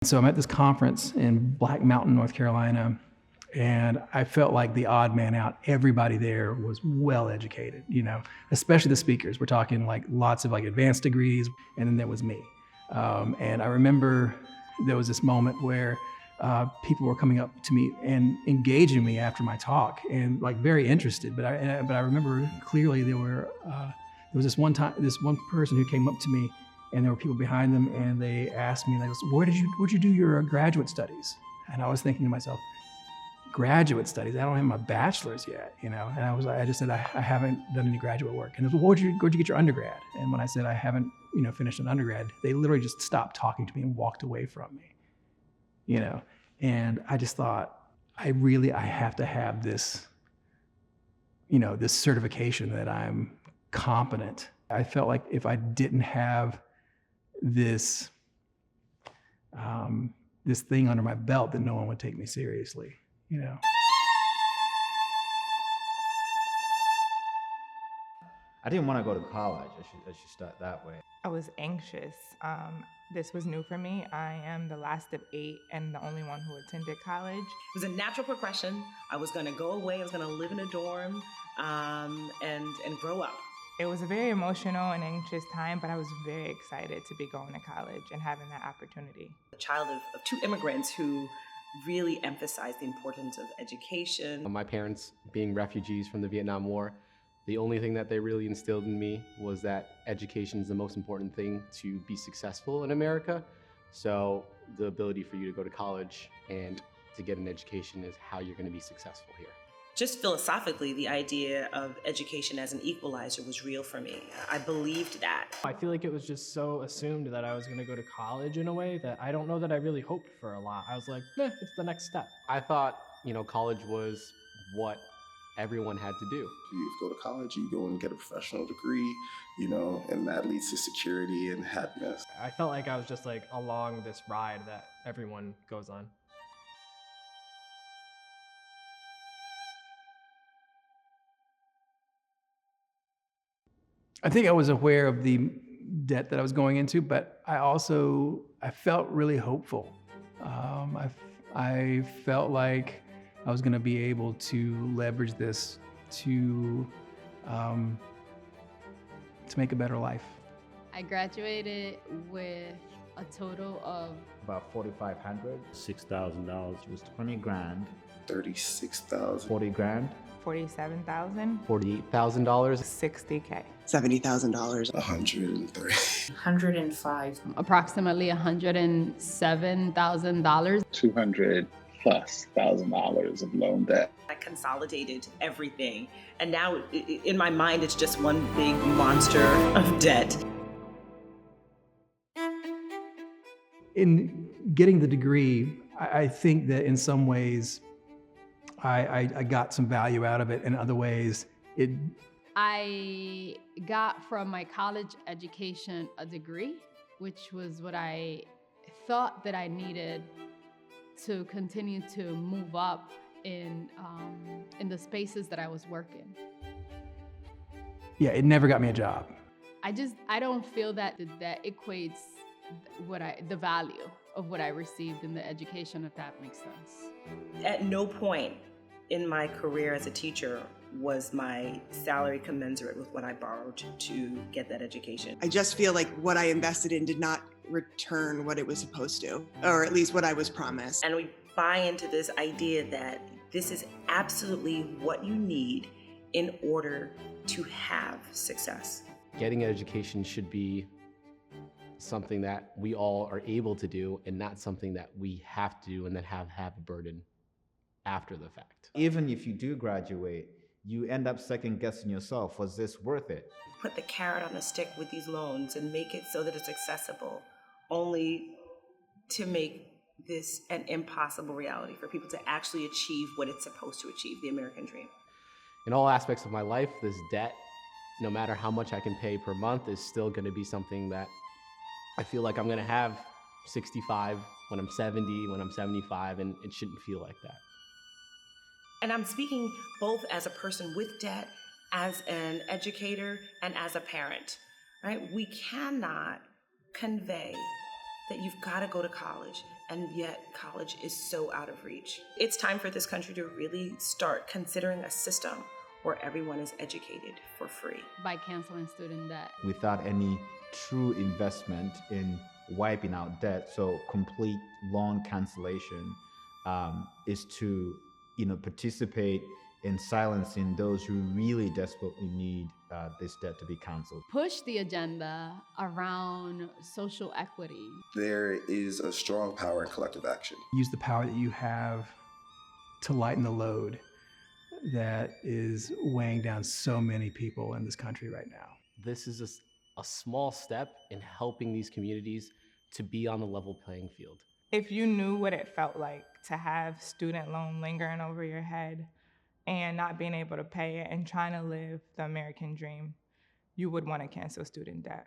So I'm at this conference in Black Mountain, North Carolina, and I felt like the odd man out. Everybody there was well educated, especially the speakers. We're talking like lots of like advanced degrees, and then there was me. And I remember there was this moment where people were coming up to me and engaging me after my talk, and like very interested. But I remember clearly there was this one person who came up to me, and there were people behind them, and they asked me, like, where'd you do your graduate studies? And I was thinking to myself, graduate studies? I don't have my bachelor's yet, And I just said, I haven't done any graduate work. And they was, where'd you get your undergrad? And when I said I haven't, finished an undergrad, they literally just stopped talking to me and walked away from me, And I just thought, I have to have this, this certification that I'm competent. I felt like if I didn't have this this thing under my belt, that no one would take me seriously, I didn't want to go to college. I should start that way. I was anxious. This was new for me. I am the last of 8 and the only one who attended college. It was a natural progression. I was going to go away. I was going to live in a dorm and grow up. It was a very emotional and anxious time, but I was very excited to be going to college and having that opportunity. A child of 2 immigrants who really emphasized the importance of education. My parents, being refugees from the Vietnam War, the only thing that they really instilled in me was that education is the most important thing to be successful in America. So the ability for you to go to college and to get an education is how you're going to be successful here. Just philosophically, the idea of education as an equalizer was real for me. I believed that. I feel like it was just so assumed that I was going to go to college in a way that I don't know that I really hoped for a lot. I was like, it's the next step. I thought, college was what everyone had to do. You go to college, you go and get a professional degree, and that leads to security and happiness. I felt like I was just like along this ride that everyone goes on. I think I was aware of the debt that I was going into, but I felt really hopeful. I felt like I was going to be able to leverage this to make a better life. I graduated with a total of About $4,500. $6,000. It was 20 grand. 36,000. 40 grand. $47,000, $48,000. $60K. $70,000. 130. 105. approximately $107,000. $200,000+ of loan debt. I consolidated everything. And now in my mind, it's just one big monster of debt. In getting the degree, I think that in some ways I got some value out of it. In other ways, I got from my college education a degree, which was what I thought that I needed to continue to move up in the spaces that I was working. Yeah, it never got me a job. I don't feel that equates the value of what I received in the education, if that makes sense. At no point in my career as a teacher was my salary commensurate with what I borrowed to get that education. I just feel like what I invested in did not return what it was supposed to, or at least what I was promised. And we buy into this idea that this is absolutely what you need in order to have success. Getting an education should be something that we all are able to do and not something that we have to do and then have a burden after the fact. Even if you do graduate, you end up second guessing yourself. Was this worth it? Put the carrot on the stick with these loans and make it so that it's accessible, only to make this an impossible reality for people to actually achieve what it's supposed to achieve, the American dream. In all aspects of my life, this debt, no matter how much I can pay per month, is still going to be something that I feel like I'm going to have 65 when I'm 70, when I'm 75, and it shouldn't feel like that. And I'm speaking both as a person with debt, as an educator, and as a parent, right? We cannot convey that you've got to go to college and yet college is so out of reach. It's time for this country to really start considering a system where everyone is educated for free. By canceling student debt. Without any true investment in wiping out debt, so complete loan cancellation is to participate in silencing those who really desperately need this debt to be canceled. Push the agenda around social equity. There is a strong power in collective action. Use the power that you have to lighten the load that is weighing down so many people in this country right now. This is a small step in helping these communities to be on the level playing field. If you knew what it felt like to have student loan lingering over your head and not being able to pay it and trying to live the American dream, you would want to cancel student debt.